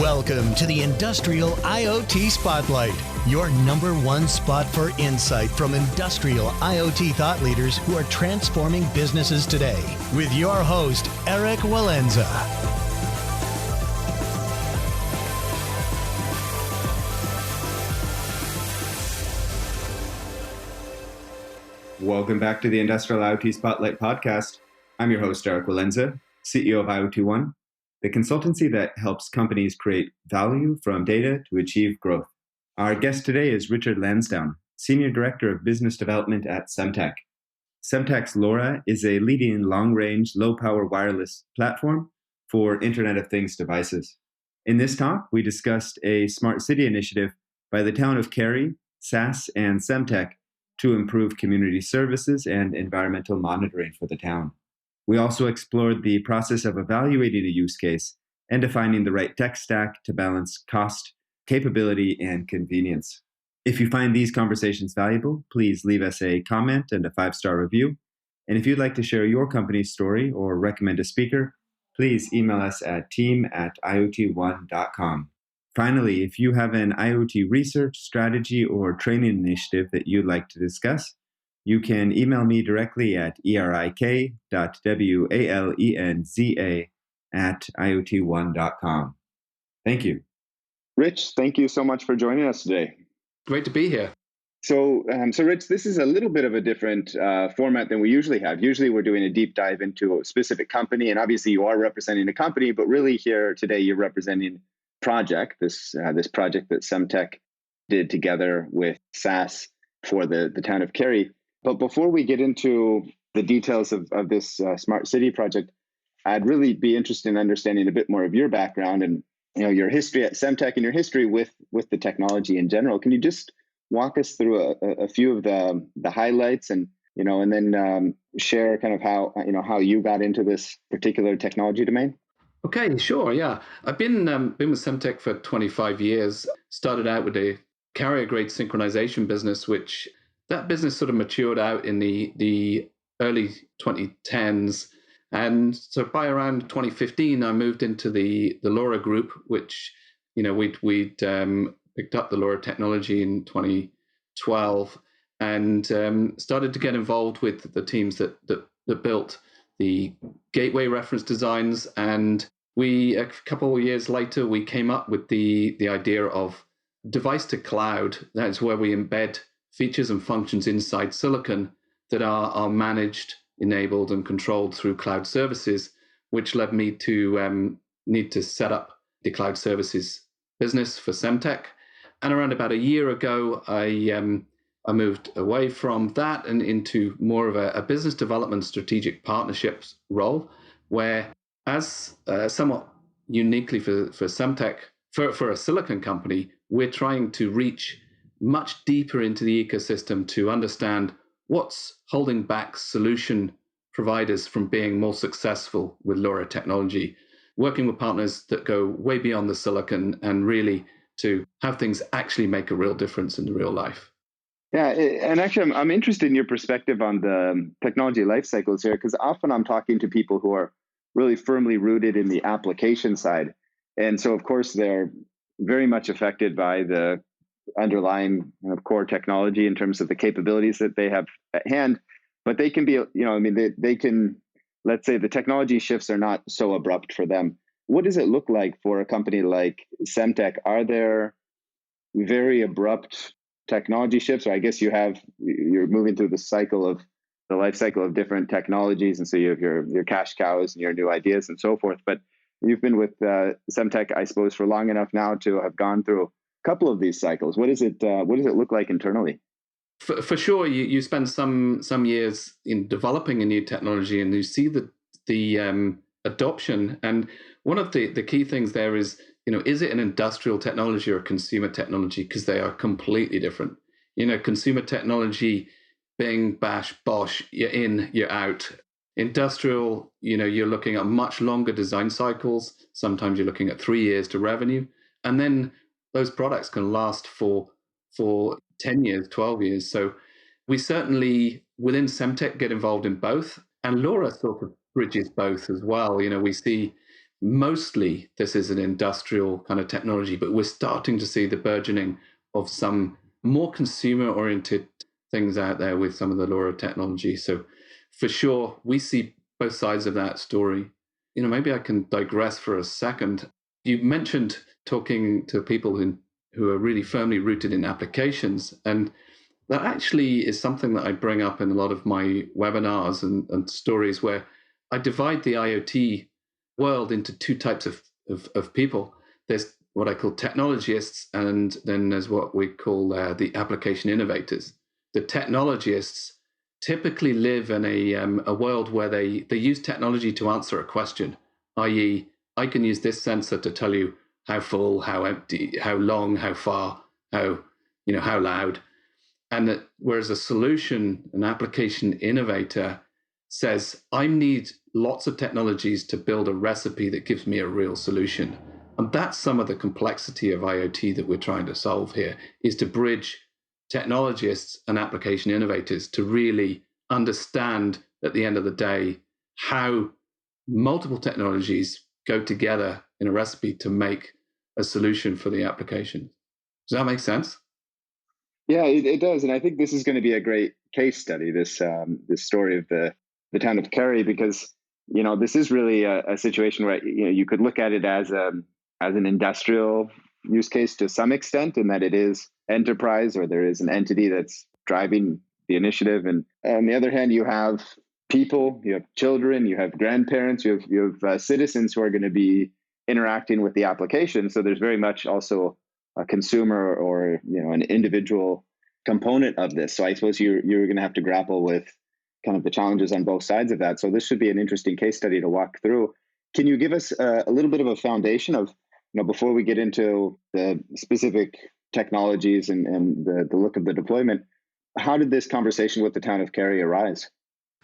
Welcome to the Industrial IoT Spotlight, your number one spot for insight from industrial IoT thought leaders who are transforming businesses today. With your host, Eric Walenza. Welcome back to the Industrial IoT Spotlight podcast. I'm your host, Eric Walenza, CEO of IoT ONE, the consultancy that helps companies create value from data to achieve growth. Our guest today is Richard Lansdowne, Senior Director of Business Development at Semtech. Semtech's LoRa is a leading long-range, low-power wireless platform for Internet of Things devices. In this talk, we discussed a smart city initiative by the town of Cary, SAS and Semtech to improve community services and environmental monitoring for the town. We also explored the process of evaluating a use case and defining the right tech stack to balance cost, capability, and convenience. If you find these conversations valuable, please leave us a comment and a 5-star review. And if you'd like to share your company's story or recommend a speaker, please email us at team@iotone.com. Finally, if you have an IoT research, strategy, or training initiative that you'd like to discuss, you can email me directly at erik.walenza@iotone.com. Thank you. Rich, thank you so much for joining us today. Great to be here. So Rich, this is a little bit of a different format than we usually have. Usually we're doing a deep dive into a specific company, and obviously you are representing a company, but really here today you're representing project, this project that Semtech did together with SAS for the town of Cary. But before we get into the details of this smart city project, I'd really be interested in understanding a bit more of your background and your history at Semtech and your history with the technology in general. Can you just walk us through a few of the highlights and then share kind of how you got into this particular technology domain? Okay, sure. Yeah, I've been with Semtech for 25 years. Started out with a carrier grade synchronization business, which that business sort of matured out in the early 2010s. And so by around 2015, I moved into the LoRa group, which, we'd picked up the LoRa technology in 2012 and started to get involved with the teams that built the gateway reference designs. And a couple of years later, we came up with the idea of device to cloud. That's where we embed features and functions inside silicon that are managed, enabled, and controlled through cloud services, which led me to need to set up the cloud services business for Semtech. And around about a year ago, I moved away from that and into more of a business development strategic partnerships role, where as somewhat uniquely for Semtech, for a silicon company, we're trying to reach much deeper into the ecosystem to understand what's holding back solution providers from being more successful with LoRa technology, working with partners that go way beyond the silicon and really to have things actually make a real difference in the real life. Yeah, and actually I'm interested in your perspective on the technology life cycles here, because often I'm talking to people who are really firmly rooted in the application side. And so, of course, they're very much affected by the underlying core technology in terms of the capabilities that they have at hand. But they can be, they can, let's say the technology shifts are not so abrupt for them. What does it look like for a company like Semtech? Are there very abrupt technology shifts? Or I guess you're moving through the life cycle of different technologies. And so you have your cash cows and your new ideas and so forth. But you've been with Semtech, I suppose, for long enough now to have gone through a couple of these cycles. What does it look like internally? For sure, you spend some years in developing a new technology, and you see the adoption. And one of the key things there is, is it an industrial technology or a consumer technology? Because they are completely different. Consumer technology, bing, bash, bosh, you're in, you're out. Industrial, you're looking at much longer design cycles. Sometimes you're looking at 3 years to revenue. And then those products can last for 10 years, 12 years. So we certainly, within Semtech, get involved in both. And LoRa sort of bridges both as well. We see mostly this is an industrial kind of technology, but we're starting to see the burgeoning of some more consumer-oriented things out there with some of the LoRa technology. So for sure, we see both sides of that story. Maybe I can digress for a second. You mentioned talking to people who are really firmly rooted in applications, and that actually is something that I bring up in a lot of my webinars and stories, where I divide the IoT world into two types of people. There's what I call technologists, and then there's what we call the application innovators. The technologists typically live in a world where they use technology to answer a question, i.e., I can use this sensor to tell you how full, how empty, how long, how far, how loud. And whereas a solution, an application innovator says, I need lots of technologies to build a recipe that gives me a real solution. And that's some of the complexity of IoT that we're trying to solve here, is to bridge technologists and application innovators to really understand at the end of the day how multiple technologies go together in a recipe to make a solution for the application. Does that make sense? Yeah, it does. And I think this is going to be a great case study, this story of the town of Cary, because this is really a situation where you could look at it as an industrial use case to some extent, in that it is enterprise, or there is an entity that's driving the initiative. And on the other hand, you have people, you have children, you have grandparents, you have citizens who are going to be interacting with the application. So there's very much also a consumer or an individual component of this. So I suppose you're going to have to grapple with kind of the challenges on both sides of that. So this should be an interesting case study to walk through. Can you give us a little bit of a foundation of, before we get into the specific technologies and the look of the deployment, how did this conversation with the town of Cary arise?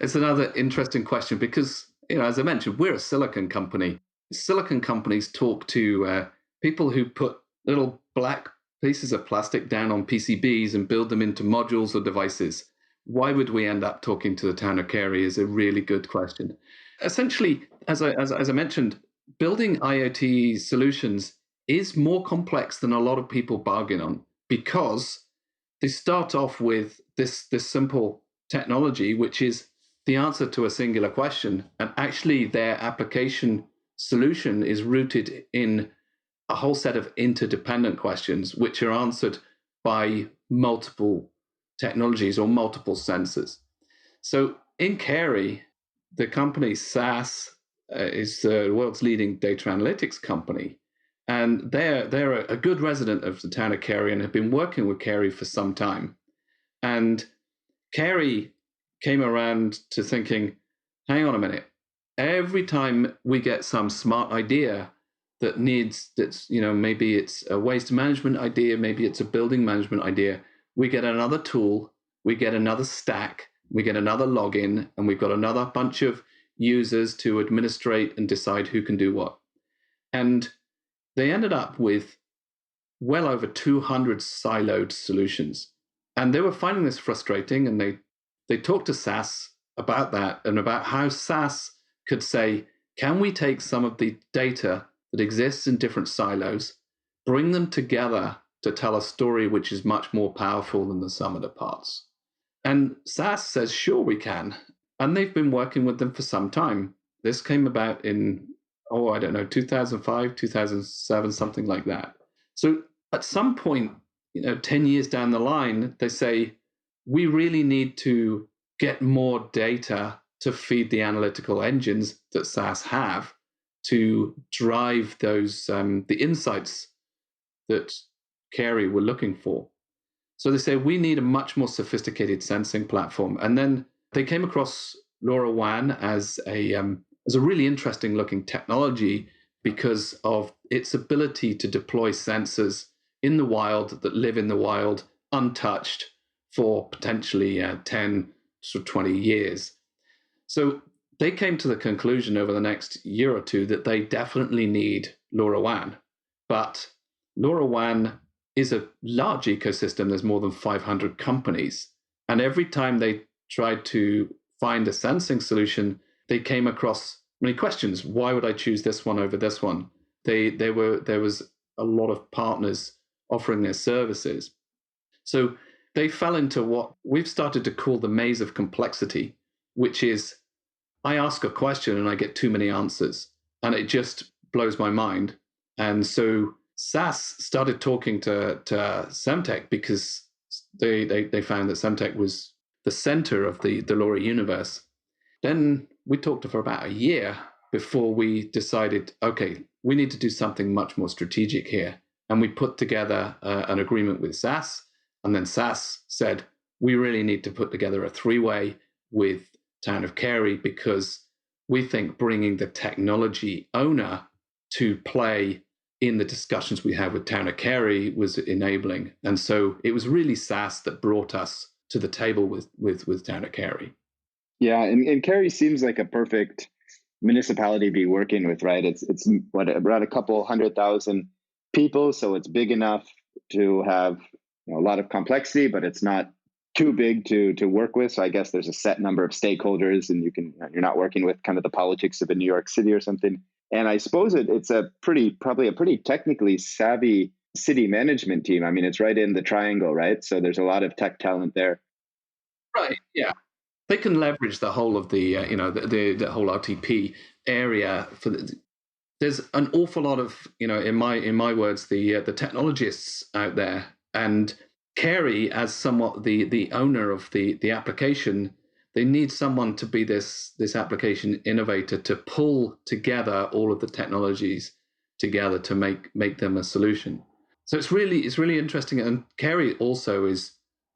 It's another interesting question because, as I mentioned, we're a silicon company. Silicon companies talk to people who put little black pieces of plastic down on PCBs and build them into modules or devices. Why would we end up talking to the town of Cary is a really good question. Essentially, as I mentioned, building IoT solutions is more complex than a lot of people bargain on, because they start off with this simple technology, which is the answer to a singular question. And actually, their application solution is rooted in a whole set of interdependent questions, which are answered by multiple technologies or multiple sensors. So in Cary, the company SAS is the world's leading data analytics company. And they're a good resident of the town of Cary and have been working with Cary for some time. And Cary came around to thinking, hang on a minute, every time we get some smart idea maybe it's a waste management idea, maybe it's a building management idea, we get another tool, we get another stack, we get another login, and we've got another bunch of users to administrate and decide who can do what. And they ended up with well over 200 siloed solutions. And they were finding this frustrating, and they talked to SAS about that and about how SAS could say, can we take some of the data that exists in different silos, bring them together to tell a story which is much more powerful than the sum of the parts? And SAS says, sure, we can. And they've been working with them for some time. This came about in, 2005, 2007, something like that. So at some point, 10 years down the line, they say, we really need to get more data to feed the analytical engines that SAS have to drive those the insights that Cary were looking for. So they say we need a much more sophisticated sensing platform. And then they came across LoRa WAN as a really interesting looking technology because of its ability to deploy sensors in the wild that live in the wild untouched for potentially 10 to 20 years. So they came to the conclusion over the next year or two that they definitely need LoRa WAN. But LoRa WAN is a large ecosystem. There's more than 500 companies. And every time they tried to find a sensing solution, they came across many questions. Why would I choose this one over this one? There was a lot of partners offering their services. So they fell into what we've started to call the maze of complexity, which is I ask a question and I get too many answers, and it just blows my mind. And so SAS started talking to Semtech because they found that Semtech was the center of the LoRa universe. Then we talked for about a year before we decided, okay, we need to do something much more strategic here. And we put together an agreement with SAS. And then SAS said, we really need to put together a three-way with Town of Cary, because we think bringing the technology owner to play in the discussions we have with Town of Cary was enabling. And so it was really SAS that brought us to the table with Town of Cary. Yeah, and Cary seems like a perfect municipality to be working with, right? It's what, around a couple 100,000 people, so it's big enough to have a lot of complexity, but it's not too big to work with. So I guess there's a set number of stakeholders, and you're not working with kind of the politics of a New York City or something. And I suppose it's probably a pretty technically savvy city management team. I mean, it's right in the triangle, right? So there's a lot of tech talent there. Right. Yeah. They can leverage the whole of the the whole RTP area there's an awful lot of, in my words, the technologists out there, and Cary, as somewhat the owner of the application, they need someone to be this application innovator, to pull together all of the technologies together to make them a solution. So it's really interesting. And Cary also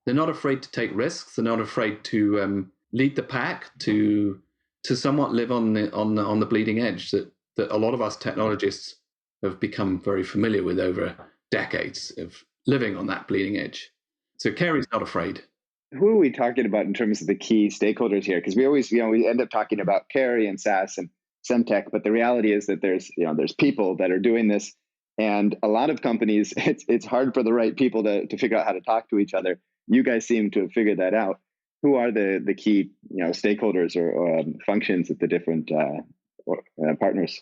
they're not afraid to take risks. They're not afraid to lead the pack, to somewhat live on the bleeding edge that a lot of us technologists have become very familiar with over decades of living on that bleeding edge. So Cary's not afraid. Who are we talking about in terms of the key stakeholders here? Because we always, we end up talking about Cary and SAS and Semtech, but the reality is that there's people that are doing this, and a lot of companies, it's hard for the right people to figure out how to talk to each other. You guys seem to have figured that out. Who are the key stakeholders or functions at the different partners?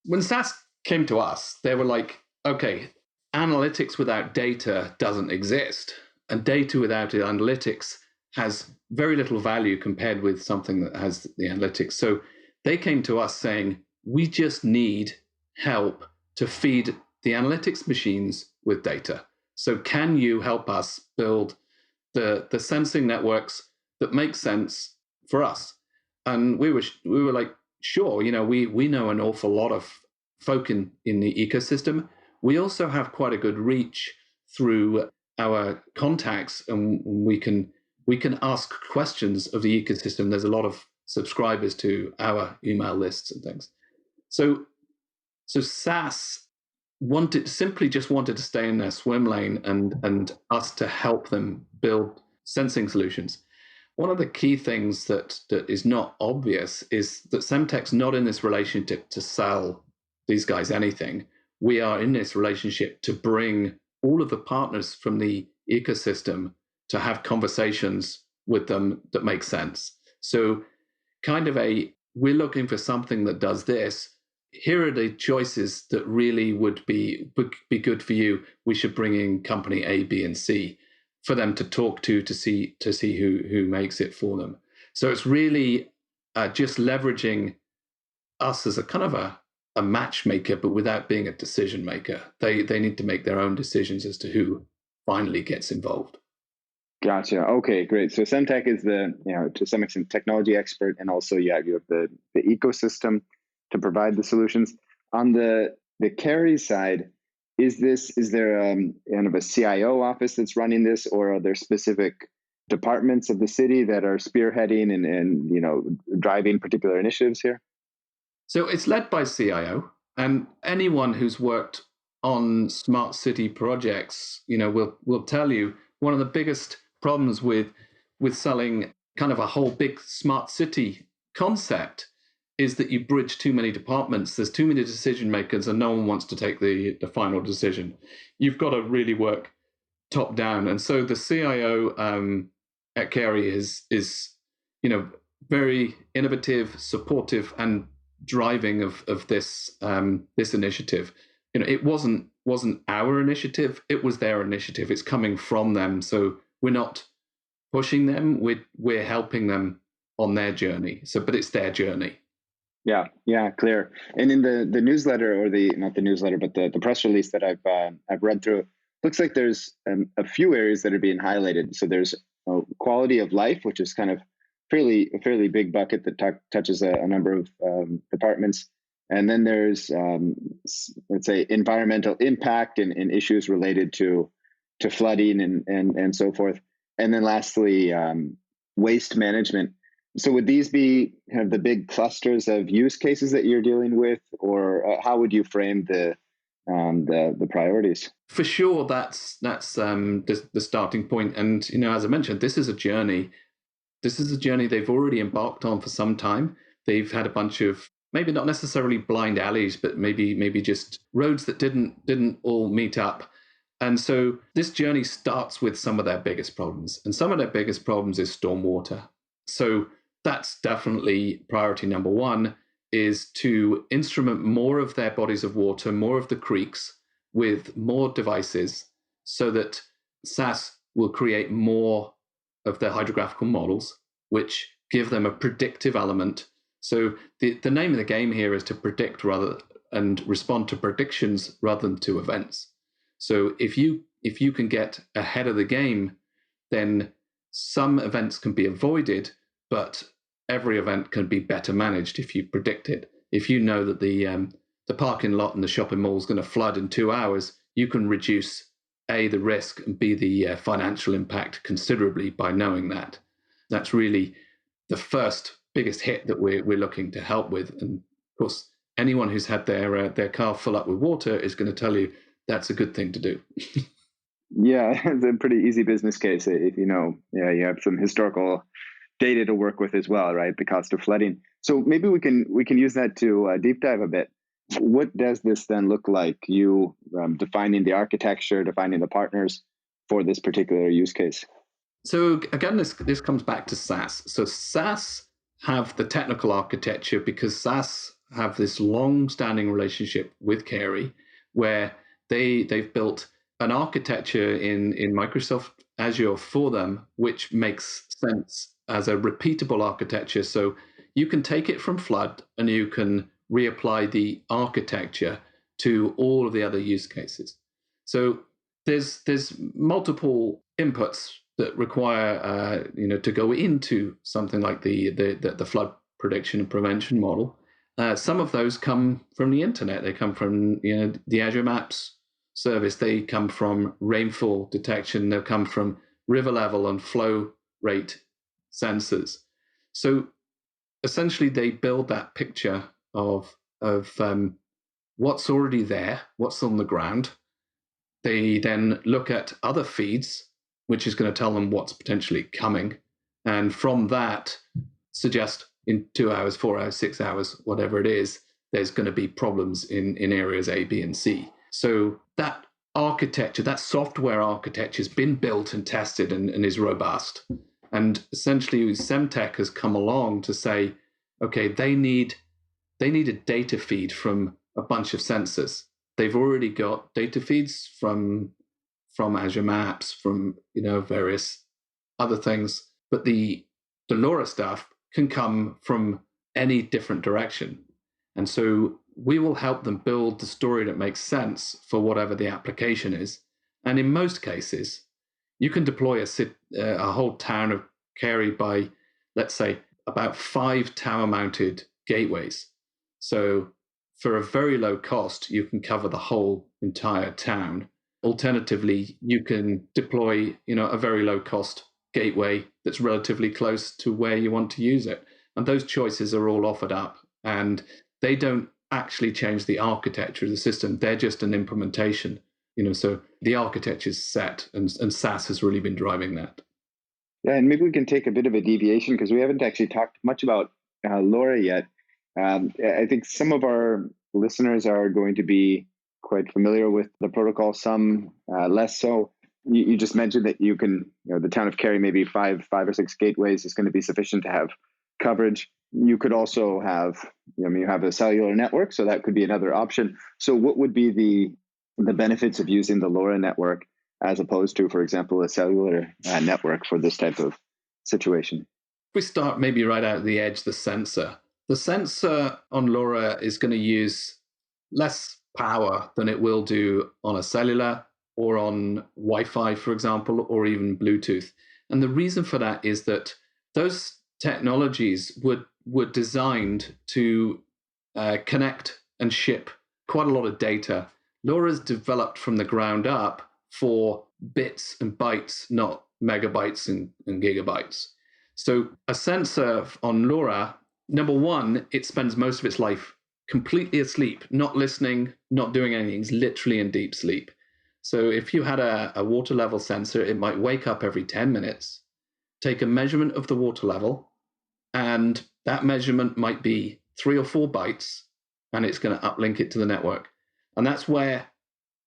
When SAS came to us, they were like, okay, analytics without data doesn't exist, and data without analytics has very little value compared with something that has the analytics. So they came to us saying, we just need help to feed the analytics machines with data. So can you help us build the sensing networks that make sense for us? And we were like, sure, we know an awful lot of folk in the ecosystem. We also have quite a good reach through our contacts, and we can ask questions of the ecosystem. There's a lot of subscribers to our email lists and things. So SAS simply wanted to stay in their swim lane and us to help them build sensing solutions. One of the key things that is not obvious is that Semtech's not in this relationship to sell these guys anything. We are in this relationship to bring all of the partners from the ecosystem to have conversations with them that make sense. So we're looking for something that does this. Here are the choices that really would be good for you. We should bring in company A, B, and C for them to talk to see who makes it for them. So it's really just leveraging us as a kind of a matchmaker, but without being a decision maker. They need to make their own decisions as to who finally gets involved. Gotcha. Okay, great. So Semtech is to some extent technology expert, and also you have the ecosystem to provide the solutions. On the Cary side, is there kind of a CIO office that's running this, or are there specific departments of the city that are spearheading and driving particular initiatives here? So it's led by CIO, and anyone who's worked on smart city projects, will tell you one of the biggest problems with selling kind of a whole big smart city concept is that you bridge too many departments. There's too many decision makers, and no one wants to take the final decision. You've got to really work top down, and so the CIO at Cary is very innovative, supportive, and driving of this this initiative. It wasn't our initiative; it was their initiative. It's coming from them, so we're not pushing them. We're helping them on their journey. But it's their journey. Yeah, clear. And in the newsletter, or not the newsletter, but the press release that I've read through, looks like there's a few areas that are being highlighted. So there's quality of life, which is kind of a fairly big bucket that touches a number of departments. And then there's let's say environmental impact and issues related to flooding and so forth. And then lastly, waste management. So would these be kind of the big clusters of use cases that you're dealing with, or how would you frame the priorities? For sure, that's the starting point. And as I mentioned, this is a journey. This is a journey they've already embarked on for some time. They've had a bunch of maybe not necessarily blind alleys, but maybe just roads that didn't all meet up. And so this journey starts with some of their biggest problems, and some of their biggest problems is stormwater. So that's definitely priority number one, is to instrument more of their bodies of water, more of the creeks, with more devices, so that SAS will create more of their hydrographical models, which give them a predictive element. So the name of the game here is to predict and respond to predictions rather than to events. So if you can get ahead of the game, then some events can be avoided, but every event can be better managed if you predict it. If you know that the parking lot in the shopping mall is going to flood in 2 hours, you can reduce A, the risk, and B, the financial impact considerably by knowing that. That's really the first biggest hit that we're looking to help with. And of course, anyone who's had their car fill up with water is going to tell you that's a good thing to do. Yeah, it's a pretty easy business case if you have some historical data to work with as well, right? The cost of flooding. So maybe we can use that to deep dive a bit. What does this then look like? You defining the architecture, defining the partners for this particular use case. So again, this comes back to SAS. So SAS have the technical architecture because SAS have this long-standing relationship with Cary, where they've built an architecture in Microsoft Azure for them, which makes sense as a repeatable architecture. So you can take it from flood and you can reapply the architecture to all of the other use cases. So there's multiple inputs that require to go into something like the flood prediction and prevention model. Some of those come from the internet. They come from the Azure Maps service. They come from rainfall detection. They'll come from river level and flow rate sensors. So essentially, they build that picture of what's already there, what's on the ground. They then look at other feeds, which is going to tell them what's potentially coming, and from that suggest in 2 hours, 4 hours, 6 hours, whatever it is, there's going to be problems in areas A, B, and C. So that architecture, that software architecture has been built and tested and is robust. And essentially, Semtech has come along to say, okay, they need a data feed from a bunch of sensors. They've already got data feeds from Azure Maps, from various other things, but the LoRa stuff can come from any different direction. And so we will help them build the story that makes sense for whatever the application is. And in most cases, you can deploy a whole town of Cary by, let's say, about 5 tower-mounted gateways. So for a very low cost, you can cover the whole entire town. Alternatively, you can deploy, a very low-cost gateway that's relatively close to where you want to use it. And those choices are all offered up, and they don't actually change the architecture of the system. They're just an implementation. So the architecture is set, and SAS has really been driving that. Yeah, and maybe we can take a bit of a deviation because we haven't actually talked much about LoRa yet. I think some of our listeners are going to be quite familiar with the protocol, some less so. You just mentioned that you can, the town of Cary, maybe five or six gateways is going to be sufficient to have coverage. you could also have, you have a cellular network, so that could be another option. So what would be the benefits of using the LoRa network as opposed to, for example, a cellular network for this type of situation? We start maybe right out of the edge, the sensor. The sensor on LoRa is going to use less power than it will do on a cellular or on Wi-Fi, for example, or even Bluetooth. And the reason for that is that those technologies were designed to connect and ship quite a lot of data. LoRa is developed from the ground up for bits and bytes, not megabytes and gigabytes. So a sensor on LoRa, number one, it spends most of its life completely asleep, not listening, not doing anything. It's literally in deep sleep. So if you had a water level sensor, it might wake up every 10 minutes, take a measurement of the water level, and that measurement might be 3 or 4 bytes, and it's going to uplink it to the network. And that's where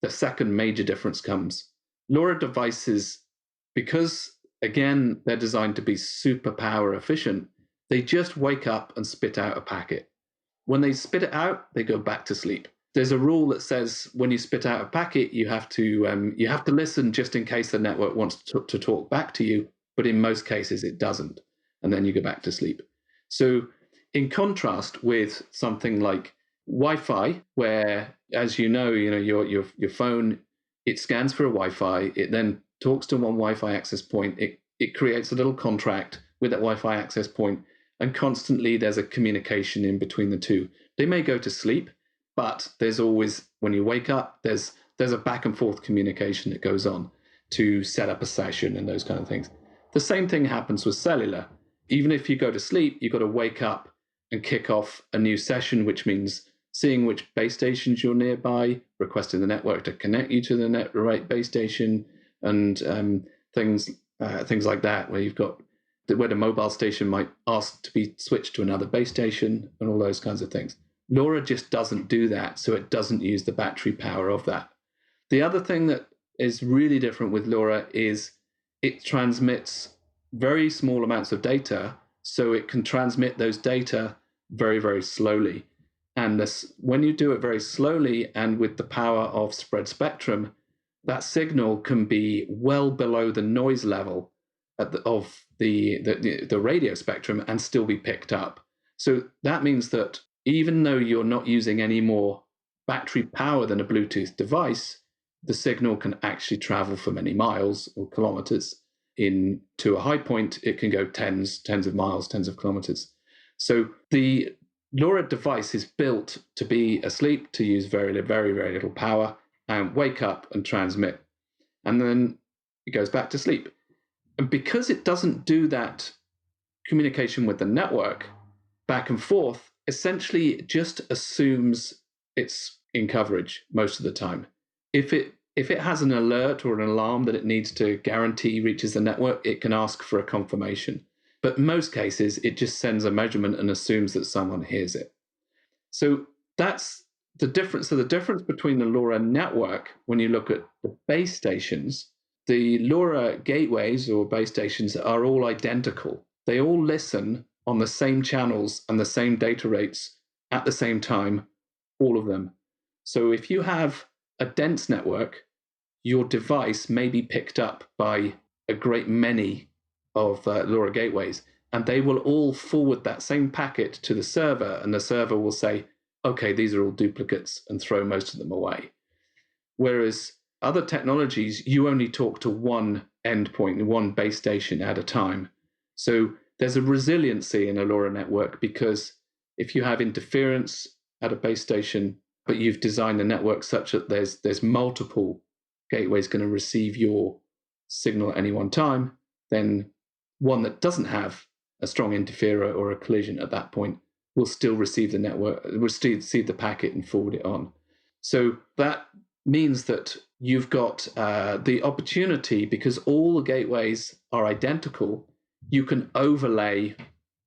the second major difference comes. LoRa devices, because again, they're designed to be super power efficient, they just wake up and spit out a packet. When they spit it out, they go back to sleep. There's a rule that says when you spit out a packet, you have to listen just in case the network wants to talk back to you, but in most cases it doesn't, and then you go back to sleep. So in contrast with something like Wi-Fi, where, as your phone, it scans for a Wi-Fi, it then talks to one Wi-Fi access point, it creates a little contract with that Wi-Fi access point, and constantly there's a communication in between the two. They may go to sleep, but there's always, when you wake up, there's a back and forth communication that goes on to set up a session and those kind of things. The same thing happens with cellular. Even if you go to sleep, you've got to wake up and kick off a new session, which means seeing which base stations you're nearby, requesting the network to connect you to the right base station, and things like that, where you've got where the mobile station might ask to be switched to another base station and all those kinds of things. LoRa just doesn't do that, so it doesn't use the battery power of that. The other thing that is really different with LoRa is it transmits very small amounts of data, so it can transmit those data very, very slowly. And when you do it very slowly and with the power of spread spectrum, that signal can be well below the noise level of the radio spectrum and still be picked up. So that means that even though you're not using any more battery power than a Bluetooth device, the signal can actually travel for many miles or kilometers. To a high point, it can go tens of miles, tens of kilometers. So the LoRa device is built to be asleep, to use very, very, very little power, and wake up and transmit. And then it goes back to sleep. And because it doesn't do that communication with the network back and forth, essentially it just assumes it's in coverage most of the time. If it has an alert or an alarm that it needs to guarantee reaches the network, it can ask for a confirmation. But in most cases, it just sends a measurement and assumes that someone hears it. So that's the difference. So the difference between the LoRa network, when you look at the base stations, the LoRa gateways or base stations are all identical. They all listen on the same channels and the same data rates at the same time, all of them. So if you have a dense network, your device may be picked up by a great many of LoRa gateways, and they will all forward that same packet to the server, and the server will say, okay, these are all duplicates, and throw most of them away. Whereas other technologies, you only talk to one endpoint, one base station at a time. So there's a resiliency in a LoRa network, because if you have interference at a base station, but you've designed the network such that there's multiple gateways going to receive your signal at any one time, then one that doesn't have a strong interferer or a collision at that point will still receive receive the packet and forward it on. So that means that you've got the opportunity, because all the gateways are identical, you can overlay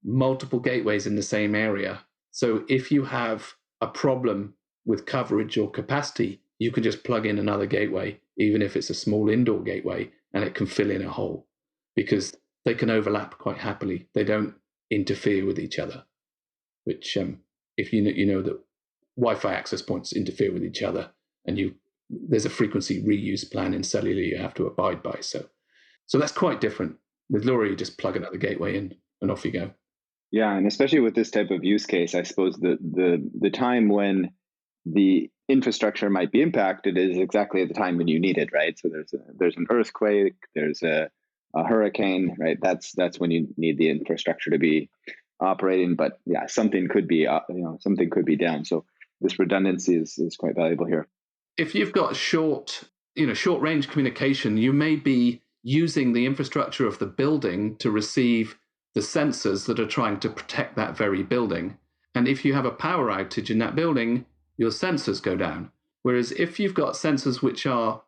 multiple gateways in the same area. So if you have a problem with coverage or capacity, you can just plug in another gateway, even if it's a small indoor gateway, and it can fill in a hole, because they can overlap quite happily. They don't interfere with each other. which if you know that Wi-Fi access points interfere with each other, and there's a frequency reuse plan in cellular you have to abide by. So that's quite different. With LoRa, you just plug another gateway in and off you go. Yeah, and especially with this type of use case, I suppose the time when the infrastructure might be impacted is exactly at the time when you need it, right? So there's an earthquake, there's a hurricane, right? That's when you need the infrastructure to be operating. But yeah, something could be something could be down. So this redundancy is quite valuable here. If you've got short range communication, you may be using the infrastructure of the building to receive the sensors that are trying to protect that very building. And if you have a power outage in that building, your sensors go down. Whereas if you've got sensors which are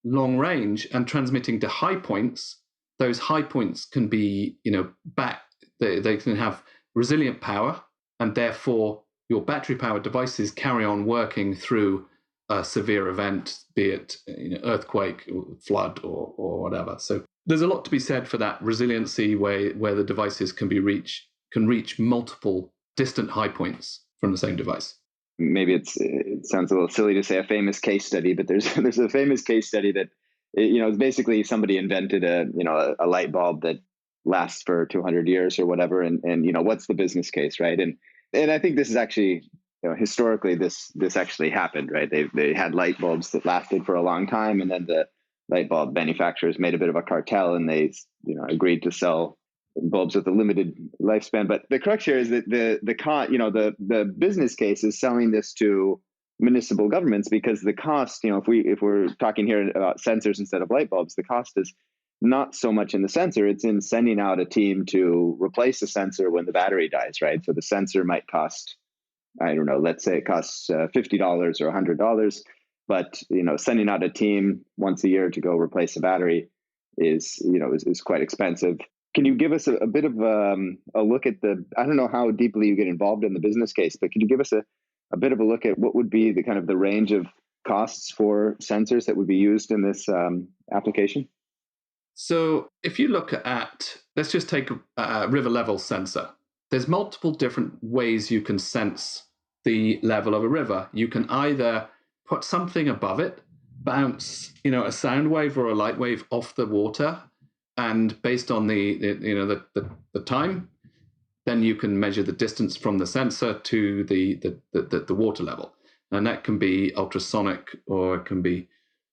long range and transmitting to high points, those high points can be, they can have resilient power, and therefore your battery powered devices carry on working through a severe event, be it earthquake, or flood, or whatever. So there's a lot to be said for that resiliency, where the devices can reach multiple distant high points from the same device. Maybe it sounds a little silly to say a famous case study, but there's a famous case study that it's basically somebody invented a light bulb that lasts for 200 years or whatever, and what's the business case, right? And I think this is actually historically this actually happened, right? They had light bulbs that lasted for a long time, and then the light bulb manufacturers made a bit of a cartel, and they agreed to sell bulbs with a limited lifespan. But the crux here is that the business case is selling this to municipal governments, because the cost, if we're talking here about sensors instead of light bulbs, the cost is not so much in the sensor, it's in sending out a team to replace the sensor when the battery dies, right? So the sensor might cost, I don't know, let's say it costs $50 or $100, but sending out a team once a year to go replace a battery is quite expensive. Can you give us a bit of a look at I don't know how deeply you get involved in the business case, but can you give us a bit of a look at what would be the kind of the range of costs for sensors that would be used in this application? So if you look at, let's just take a river level sensor. There's multiple different ways you can sense the level of a river. You can either put something above it, bounce, a sound wave or a light wave off the water, and based on the time, then you can measure the distance from the sensor to the water level, and that can be ultrasonic, or it can be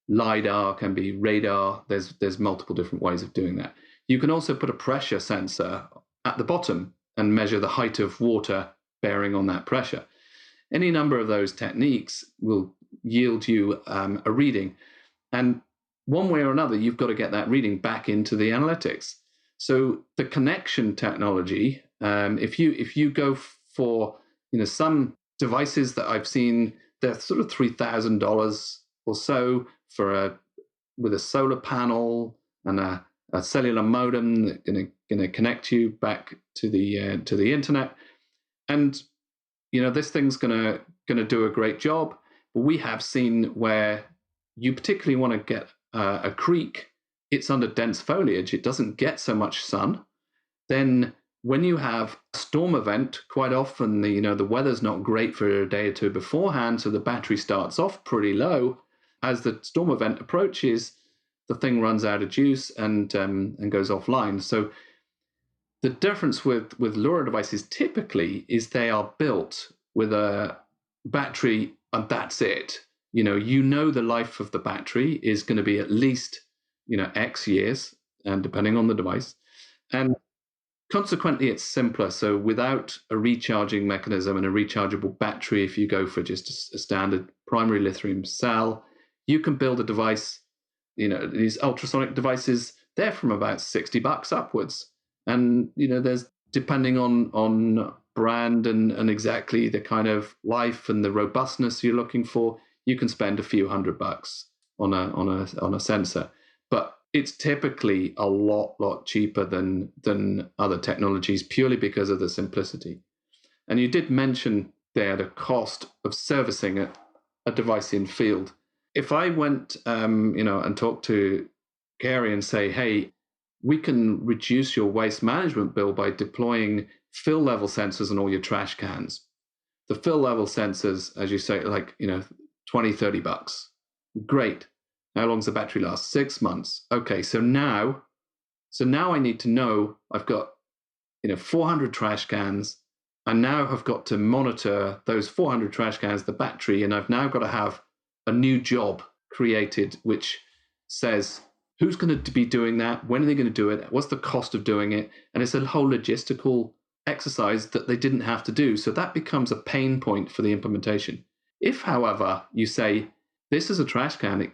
LiDAR, can be radar. There's multiple different ways of doing that. You can also put a pressure sensor at the bottom and measure the height of water bearing on that pressure. Any number of those techniques will yield you a reading, and one way or another, you've got to get that reading back into the analytics. So the connection technology, if you go for some devices that I've seen, they're sort of $3,000 or so with a solar panel and a cellular modem that's going to connect you back to the internet, and this thing's going to do a great job. But we have seen where you particularly want to get a creek, it's under dense foliage, it doesn't get so much sun. Then when you have a storm event, quite often the weather's not great for a day or two beforehand, so the battery starts off pretty low. As the storm event approaches, the thing runs out of juice and goes offline. So the difference with LoRa devices typically is they are built with a battery, and that's it. The life of the battery is going to be at least X years, and depending on the device, and consequently it's simpler. So without a recharging mechanism and a rechargeable battery, if you go for just a standard primary lithium cell, you can build a device. These ultrasonic devices, they're from about $60 upwards, and there's, depending on brand and exactly the kind of life and the robustness you're looking for, you can spend a few $100 on a sensor, but it's typically a lot cheaper than other technologies, purely because of the simplicity. And you did mention there the cost of servicing a device in field. If I went and talked to Cary and say, hey, we can reduce your waste management bill by deploying fill level sensors on all your trash cans. The fill level sensors, as you say, like, $20-$30. Great. How long's the battery last? 6 months. Okay, so now I need to know I've got 400 trash cans. I now have got to monitor those 400 trash cans, the battery, and I've now got to have a new job created which says who's going to be doing that, when are they going to do it, what's the cost of doing it, and it's a whole logistical exercise that they didn't have to do. So that becomes a pain point for the implementation. If, however, you say this is a trash can,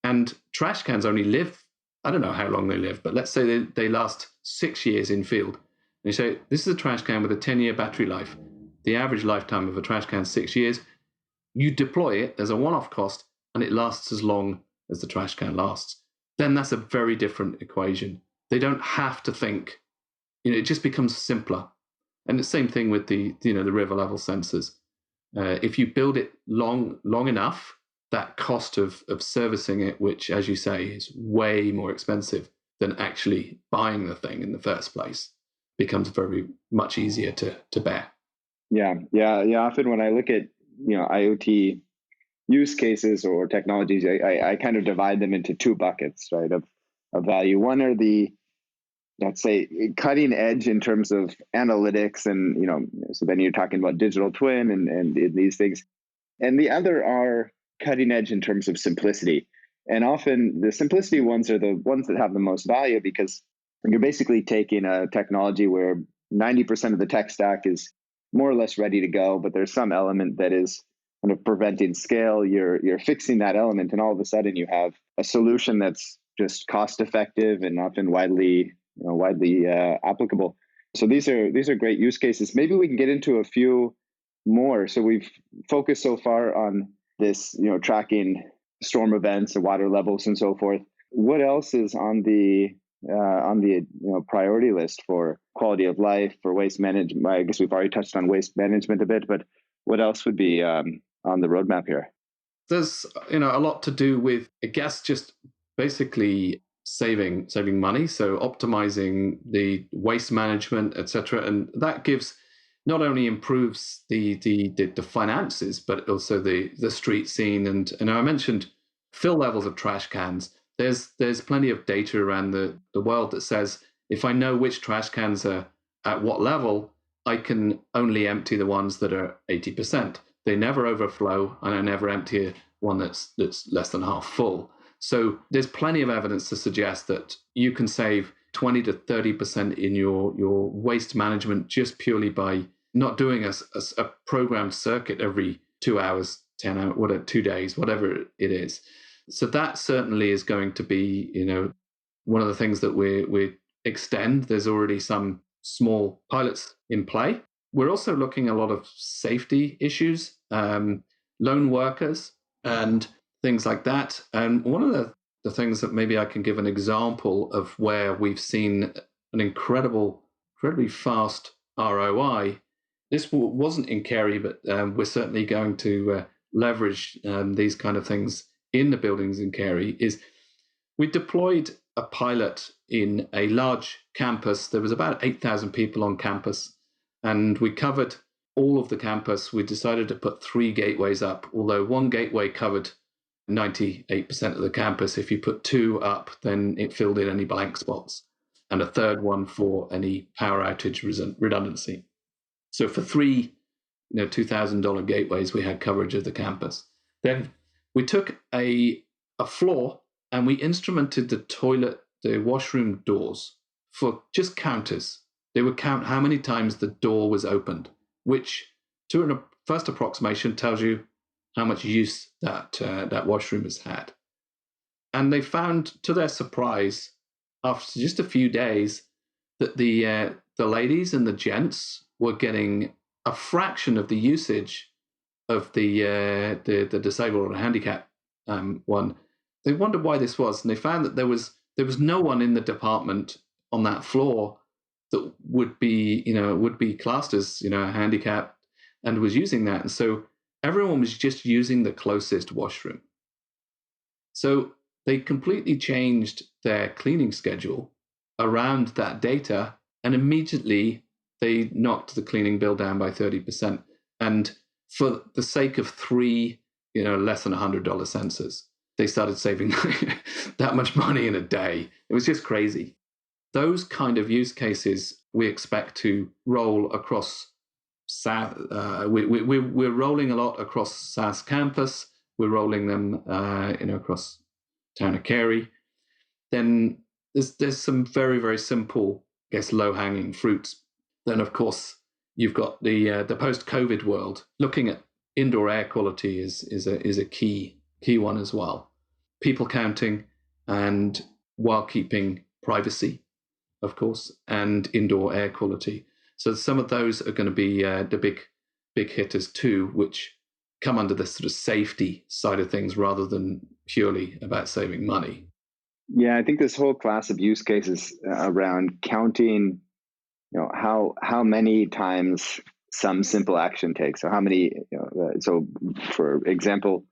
and trash cans only live, I don't know how long they live, but let's say they last 6 years in field. And you say, this is a trash can with a 10-year battery life. The average lifetime of a trash can is 6 years. You deploy it, there's a one-off cost, and it lasts as long as the trash can lasts. Then that's a very different equation. They don't have to think. It just becomes simpler. And the same thing with the river level sensors. If you build it long enough, that cost of servicing it, which, as you say, is way more expensive than actually buying the thing in the first place, becomes very much easier to bear. Yeah. Often when I look at IoT use cases or technologies, I kind of divide them into two buckets, right? Of value. One are the, let's say, cutting edge in terms of analytics, and so then you're talking about digital twin and these things, and the other are cutting edge in terms of simplicity. And often the simplicity ones are the ones that have the most value, because you're basically taking a technology where 90% of the tech stack is more or less ready to go, but there's some element that is kind of preventing scale. You're fixing that element, and all of a sudden you have a solution that's just cost effective and often widely applicable. So these are great use cases. Maybe we can get into a few more. So we've focused so far on this, tracking storm events and water levels and so forth. What else is on the priority list for quality of life, for waste management? I guess we've already touched on waste management a bit, but what else would be on the roadmap here? There's a lot to do with, I guess, just basically saving money, so optimizing the waste management, etc., and that gives not only improves the finances, but also the street scene. And I mentioned fill levels of trash cans. There's plenty of data around the world that says if I know which trash cans are at what level, I can only empty the ones that are 80%. They never overflow, and I never empty one that's less than half full. So there's plenty of evidence to suggest that you can save 20 to 30% in your waste management just purely by not doing a programmed circuit every 2 hours, 10 hours, 2 days, whatever it is. So that certainly is going to be, one of the things that we extend. There's already some small pilots in play. We're also looking at a lot of safety issues, lone workers and things like that. And one of the things that maybe I can give an example of where we've seen an incredibly fast ROI. This wasn't in Cary, but we're certainly going to leverage these kind of things in the buildings in Cary. Is we deployed a pilot in a large campus. There was about 8,000 people on campus, and we covered all of the campus. We decided to put 3 gateways up, although one gateway covered 98% of the campus. If you put 2 up, then it filled in any blank spots, and a third one for any power outage redundancy. So for 3, $2,000 gateways, we had coverage of the campus. Then we took a floor and we instrumented the washroom doors for just counters. They would count how many times the door was opened, which to a first approximation tells you how much use that washroom has had. And they found, to their surprise, after just a few days, that the ladies and the gents were getting a fraction of the usage of the disabled or handicapped one. They wondered why this was, and they found that there was no one in the department on that floor that would be classed as handicapped and was using that, and so everyone was just using the closest washroom. So they completely changed their cleaning schedule around that data, and immediately they knocked the cleaning bill down by 30%. And for the sake of 3, less than $100 sensors, they started saving that much money in a day. It was just crazy. Those kind of use cases we expect to roll across SAS. We're rolling a lot across SAS campus. We're rolling them across town of Cary. Then there's some very, very simple, I guess, low-hanging fruits. Then, of course, you've got the post-COVID world. Looking at indoor air quality is a key one as well. People counting, and while keeping privacy, of course, and indoor air quality. So some of those are going to be the big hitters too, which come under the sort of safety side of things rather than purely about saving money. Yeah, I think this whole class of use cases around counting, how many times some simple action takes. So how many, so for example,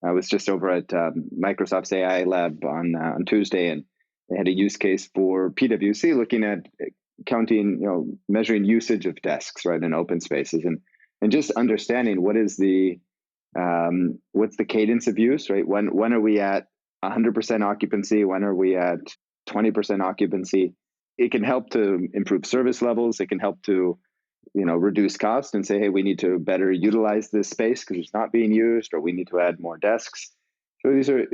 I was just over at Microsoft's AI lab on Tuesday, and they had a use case for PwC looking at counting, measuring usage of desks, right, in open spaces, and just understanding what's the cadence of use, right? When are we at 100% occupancy? When are we at 20% occupancy? It can help to improve service levels. It can help to, reduce cost and say, hey, we need to better utilize this space because it's not being used, or we need to add more desks. So these are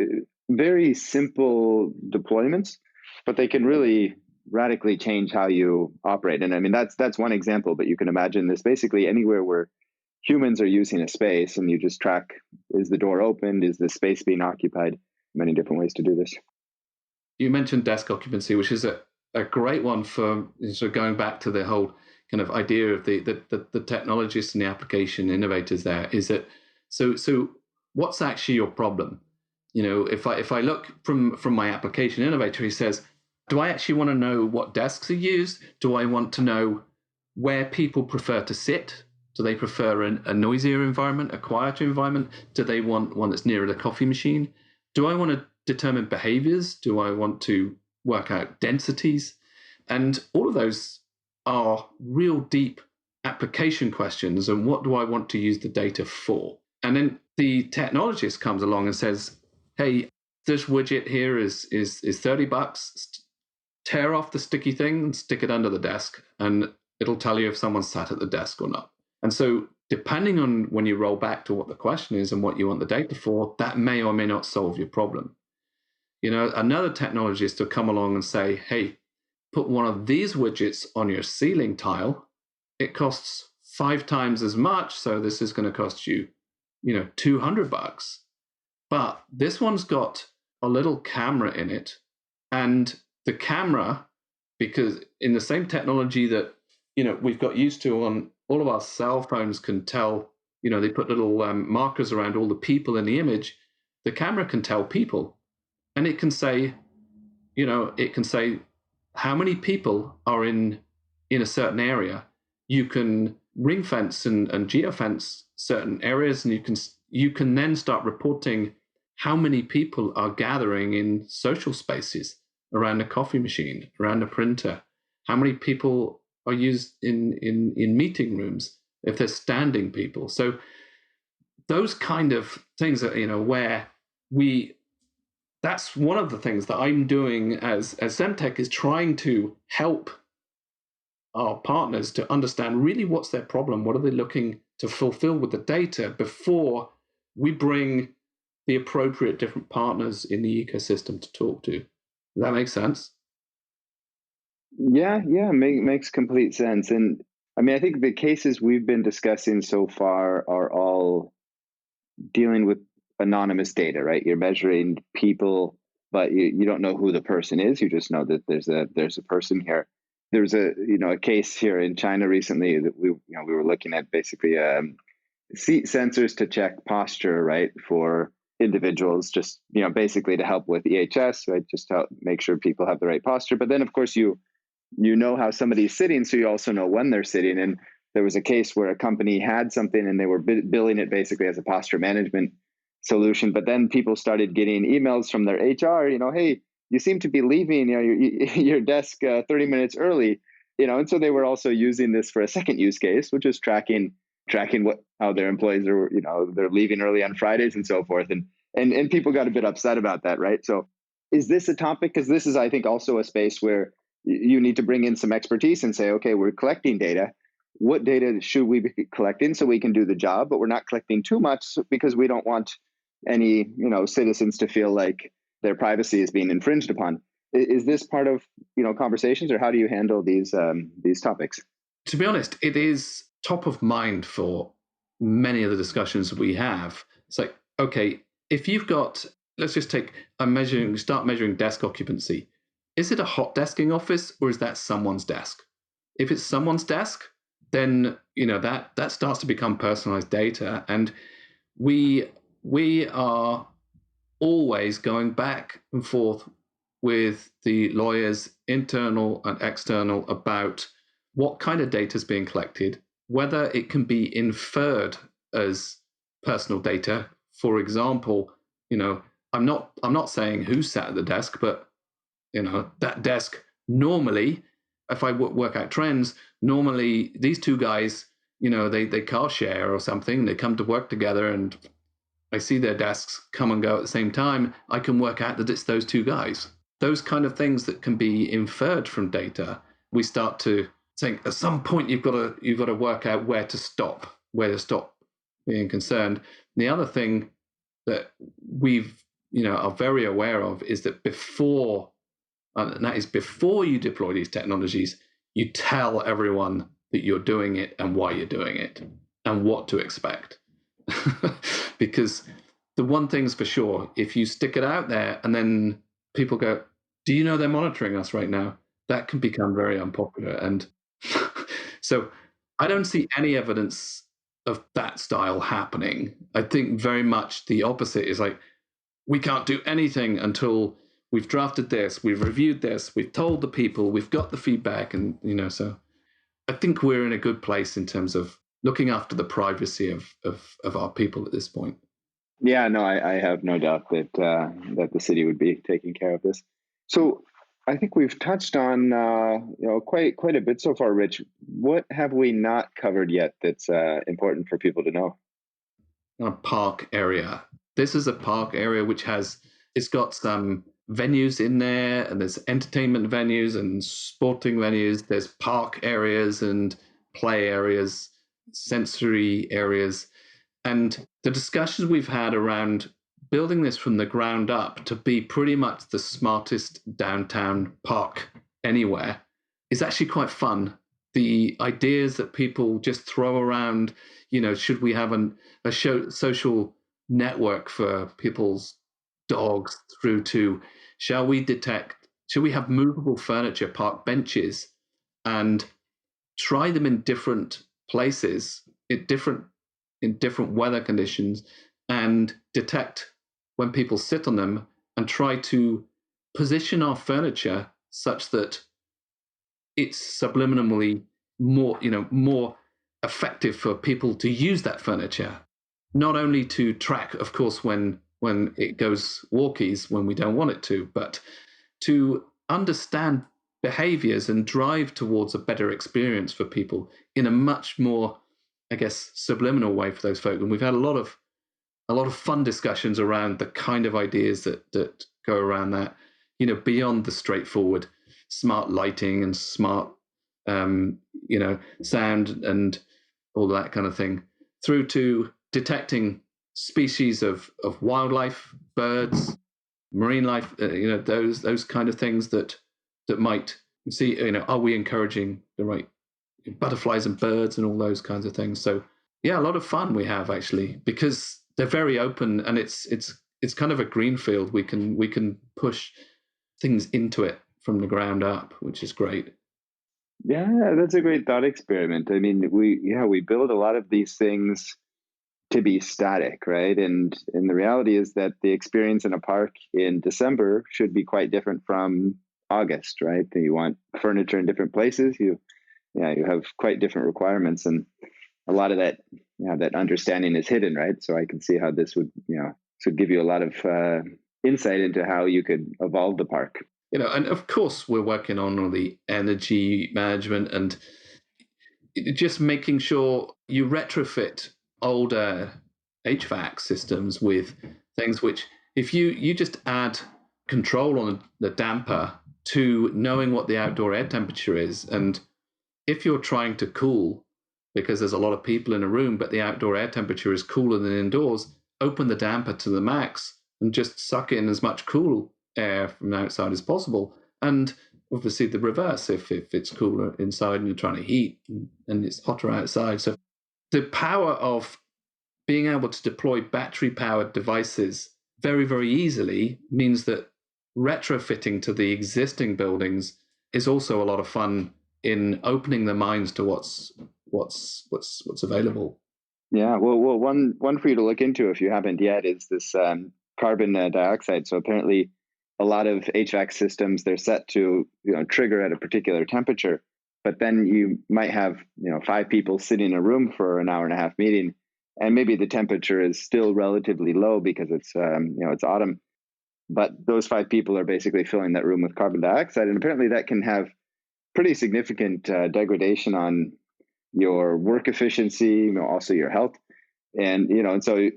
very simple deployments, but they can really radically change how you operate. And I mean, that's one example, but you can imagine this basically anywhere where humans are using a space, and you just track, is the door opened? Is the space being occupied? Many different ways to do this. You mentioned desk occupancy, which is a great one for sort of going back to the whole kind of idea of the technologists and the application innovators. There is that. So what's actually your problem? If I look from my application innovator, he says, do I actually want to know what desks are used? Do I want to know where people prefer to sit? Do they prefer a noisier environment, a quieter environment? Do they want one that's nearer the coffee machine? Do I want to determine behaviors? Do I want to work out densities? And all of those are real deep application questions. And what do I want to use the data for? And then the technologist comes along and says, hey, this widget here is $30. Tear off the sticky thing and stick it under the desk, and it'll tell you if someone's sat at the desk or not. And so depending on when you roll back to what the question is and what you want the data for, that may or may not solve your problem. Another technologist will come along and say, hey, put one of these widgets on your ceiling tile. It costs 5 times as much, so this is going to cost you, $200. But this one's got a little camera in it, and the camera, because in the same technology that we've got used to on all of our cell phones, can tell, they put little markers around all the people in the image. The camera can tell people, and it can say, how many people are in a certain area. You can ring fence and geofence certain areas, and you can then start reporting how many people are gathering in social spaces, around a coffee machine, around a printer, how many people are used in meeting rooms, if there's standing people. So those kind of things that, where that's one of the things that I'm doing as Semtech, is trying to help our partners to understand really what's their problem, what are they looking to fulfill with the data before we bring the appropriate different partners in the ecosystem to talk to. Does that make sense? Yeah, makes complete sense. And I mean, I think the cases we've been discussing so far are all dealing with anonymous data, right? You're measuring people, but you don't know who the person is. You just know that there's a person here. There's a case here in China recently that we were looking at basically seat sensors to check posture, right, for individuals, just basically to help with EHS, right, just to help make sure people have the right posture. But then, of course, you know how somebody's sitting, so you also know when they're sitting. And there was a case where a company had something and they were billing it basically as a posture management solution. But then people started getting emails from their HR, hey, you seem to be leaving your desk 30 minutes early. And so they were also using this for a second use case, which is tracking how their employees are, they're leaving early on Fridays and so forth. And people got a bit upset about that, right? So is this a topic? Because this is, I think, also a space where you need to bring in some expertise and say, okay, we're collecting data. What data should we be collecting so we can do the job? But we're not collecting too much because we don't want any, citizens to feel like their privacy is being infringed upon. Is this part of, conversations, or how do you handle these topics? To be honest, it is top of mind for many of the discussions we have. It's like, okay, if you've got, let's just take, start measuring desk occupancy. Is it a hot desking office, or is that someone's desk? If it's someone's desk, then that starts to become personalized data, and we are always going back and forth with the lawyers, internal and external, about what kind of data is being collected, whether it can be inferred as personal data. For example, I'm not saying who sat at the desk, but that desk normally, if I work out trends, normally these two guys, they car share or something. They come to work together, and I see their desks come and go at the same time. I can work out that it's those two guys. Those kind of things that can be inferred from data. We start to think at some point you've got to work out where to stop being concerned. And the other thing that we've are very aware of is that before you deploy these technologies, you tell everyone that you're doing it and why you're doing it and what to expect. Because the one thing's for sure, if you stick it out there and then people go, do you know they're monitoring us right now? That can become very unpopular. And so I don't see any evidence of that style happening. I think very much the opposite is like, we can't do anything until we've drafted this, we've reviewed this, we've told the people, we've got the feedback. And, so I think we're in a good place in terms of looking after the privacy of our people at this point. Yeah, no, I have no doubt that the city would be taking care of this. So I think we've touched on quite a bit so far, Rich. What have we not covered yet that's important for people to know? A park area. This is a park area it's got some venues in there, and there's entertainment venues and sporting venues. There's park areas and play areas, sensory areas. And the discussions we've had around building this from the ground up to be pretty much the smartest downtown park anywhere is actually quite fun. The ideas that people just throw around, should we have a social network for people's dogs, through to should we have movable furniture, park benches, and try them in different places, in different weather conditions, and detect when people sit on them, and try to position our furniture such that it's subliminally more effective for people to use that furniture, not only to track, of course, when it goes walkies when we don't want it to, but to understand behaviors and drive towards a better experience for people in a much more, I guess, subliminal way for those folk. And we've had a lot of fun discussions around the kind of ideas that go around that, beyond the straightforward smart lighting and smart, sound and all that kind of thing, through to detecting species of wildlife, birds, marine life, those kind of things that might see, are we encouraging the right butterflies and birds and all those kinds of things. So yeah, a lot of fun we have, actually, because they're very open, and it's kind of a green field. We can push things into it from the ground up, which is great. Yeah, that's a great thought experiment. I mean, we build a lot of these things to be static, right? And the reality is that the experience in a park in December should be quite different from August, right? You want furniture in different places. You have quite different requirements, and a lot of that, that understanding is hidden, right? So I can see how this would give you a lot of insight into how you could evolve the park. And of course we're working on all the energy management and just making sure you retrofit older HVAC systems with things which, if you just add control on the damper to knowing what the outdoor air temperature is, and if you're trying to cool because there's a lot of people in a room, but the outdoor air temperature is cooler than indoors, open the damper to the max and just suck in as much cool air from the outside as possible. And obviously the reverse, if it's cooler inside and you're trying to heat and it's hotter outside. So the power of being able to deploy battery-powered devices very, very easily means that retrofitting to the existing buildings is also a lot of fun in opening their minds to what's available. Yeah, well, one for you to look into if you haven't yet is this carbon dioxide. So apparently, a lot of HVAC systems, they're set to trigger at a particular temperature, but then you might have 5 people sitting in a room for an hour and a half meeting, and maybe the temperature is still relatively low because it's it's autumn, but those 5 people are basically filling that room with carbon dioxide, and apparently that can have pretty significant degradation on your work efficiency, also your health, and and so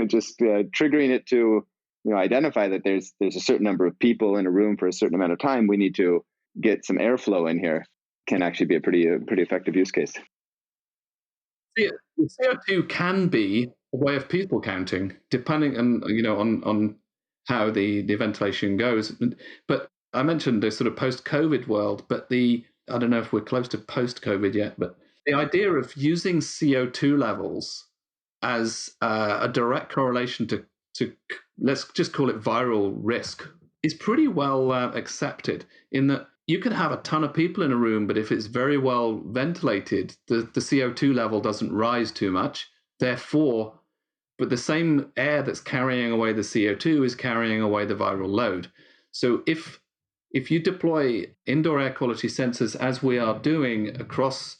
just triggering it to identify that there's a certain number of people in a room for a certain amount of time. We need to get some airflow in here. Can actually be a pretty effective use case. CO2 can be a way of people counting, depending on how the ventilation goes. But I mentioned the sort of post-COVID world, but I don't know if we're close to post-COVID yet, but the idea of using CO2 levels as a direct correlation to let's just call it viral risk is pretty well accepted, in that you can have a ton of people in a room, but if it's very well ventilated, the CO2 level doesn't rise too much. Therefore, but the same air that's carrying away the CO2 is carrying away the viral load. So if you deploy indoor air quality sensors, as we are doing across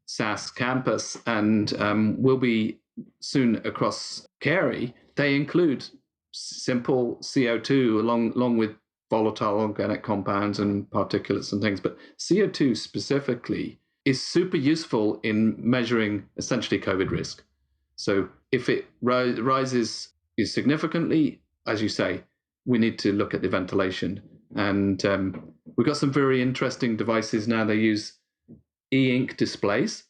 SAS campus and will be soon across Cary, they include simple CO2 along with volatile organic compounds and particulates and things. But CO2 specifically is super useful in measuring essentially COVID risk. So if it rises significantly, as you say, we need to look at the ventilation. And we've got some very interesting devices now. They use e-ink displays.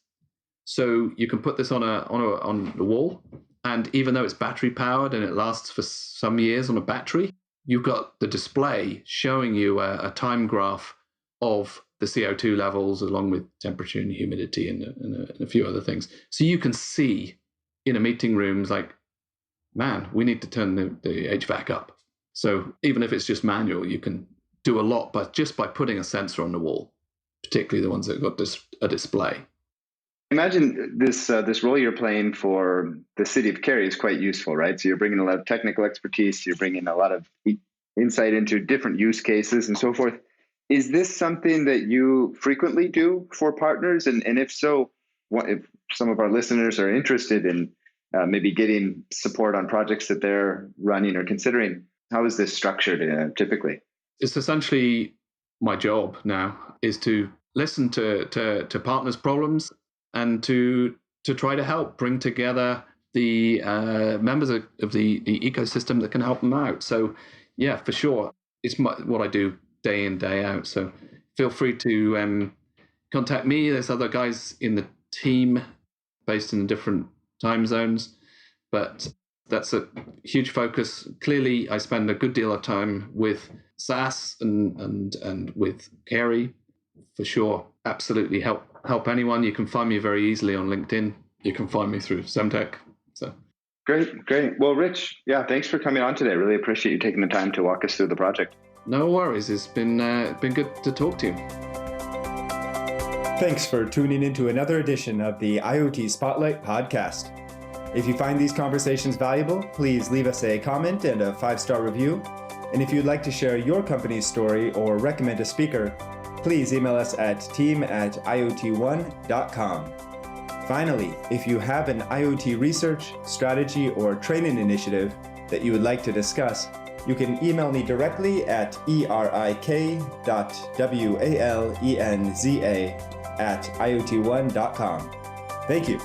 So you can put this on the wall, and even though it's battery powered and it lasts for some years on a battery, you've got the display showing you a time graph of the CO2 levels along with temperature and humidity and a few other things. So you can see in a meeting rooms, like, man, we need to turn the HVAC up. So even if it's just manual, you can do a lot just by putting a sensor on the wall, particularly the ones that got a display. Imagine this role you're playing for the city of Cary is quite useful, right? So you're bringing a lot of technical expertise, you're bringing a lot of insight into different use cases and so forth. Is this something that you frequently do for partners? And if so, if some of our listeners are interested in maybe getting support on projects that they're running or considering, how is this structured typically? It's essentially my job now is to listen to partners' problems and to try to help bring together the members of the ecosystem that can help them out. So yeah, for sure, it's what I do day in, day out. So feel free to contact me. There's other guys in the team based in different time zones, but that's a huge focus. Clearly, I spend a good deal of time with SAS and with Cary, for sure. Absolutely help anyone. You can find me very easily on LinkedIn. You can find me through Semtech. So great. Well, Rich, yeah, thanks for coming on today. Really appreciate you taking the time to walk us through the project. No worries. It's been good to talk to you. Thanks for tuning into another edition of the IoT Spotlight podcast. If you find these conversations valuable, please leave us a comment and a 5-star review. And if you'd like to share your company's story or recommend a speaker, please email us at team@iotone.com. Finally, if you have an IoT research, strategy, or training initiative that you would like to discuss, you can email me directly at erik.walenza@iotone.com. Thank you.